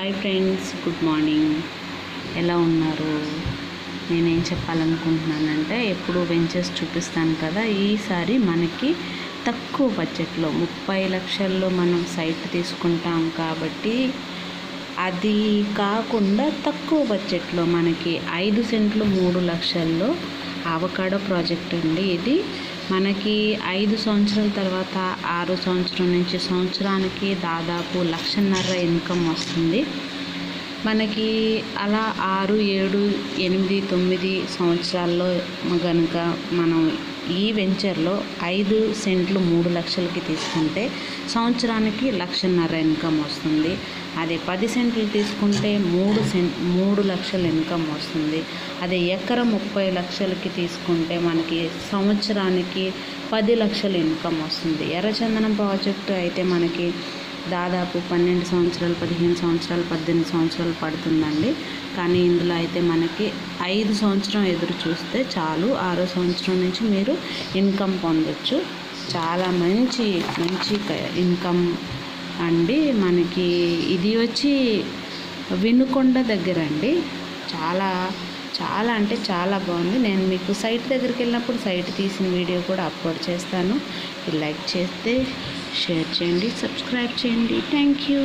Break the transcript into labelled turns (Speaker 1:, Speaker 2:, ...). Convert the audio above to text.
Speaker 1: Hi friends, good morning. ఎలా ఉన్నారు? నేనేం చెప్పాలనుకుంటున్నానంటే, ఎప్పుడు వెంచర్స్ చూపిస్తాను కదా, ఈసారి మనకి తక్కువ బడ్జెట్లో 30 లక్షల్లో మనం సైట్ తీసుకుంటాం కాబట్టి, అది కాకుండా తక్కువ బడ్జెట్లో మనకి 5 సెంట్లు 3 లక్షల్లో అవకాడో ప్రాజెక్ట్ అండి. ఇది మనకి 5 సంవత్సరాల తర్వాత 6 సంవత్సరం నుంచి సంవత్సరానికి దాదాపు 1,50,000 ఇన్కమ్ వస్తుంది. మనకి అలా 6, 7, 8, 9 సంవత్సరాల్లో కనుక మనం ఈ వెంచర్లో 5 సెంట్లు 3 లక్షలకి తీసుకుంటే సంవత్సరానికి 1,50,000 ఇన్కమ్ వస్తుంది. అదే 10 సెంట్లు తీసుకుంటే 3 లక్షల ఇన్కమ్ వస్తుంది. అదే ఎకరం 30 లక్షలకి తీసుకుంటే మనకి సంవత్సరానికి 10 లక్షల ఇన్కమ్ వస్తుంది. ఎర్రచందనం ప్రాజెక్టు అయితే మనకి దాదాపు 12 సంవత్సరాలు, 15 సంవత్సరాలు, 18 సంవత్సరాలు పడుతుందండి. కానీ ఇందులో అయితే మనకి 5 సంవత్సరం ఎదురు చూస్తే చాలు, 6వ సంవత్సరం నుంచి మీరు ఇన్కమ్ పొందొచ్చు. చాలా మంచి ఇన్కమ్ అండి. మనకి ఇది వచ్చి వినుకొండ దగ్గర అండి. చాలా అంటే చాలా బాగుంది. నేను మీకు సైట్ దగ్గరికి వెళ్ళినప్పుడు సైట్ తీసిన వీడియో కూడా అప్లోడ్ చేస్తాను. లైక్ చేస్తే షేర్ చేయండి, సబ్స్క్రైబ్ చేయండి. Thank you.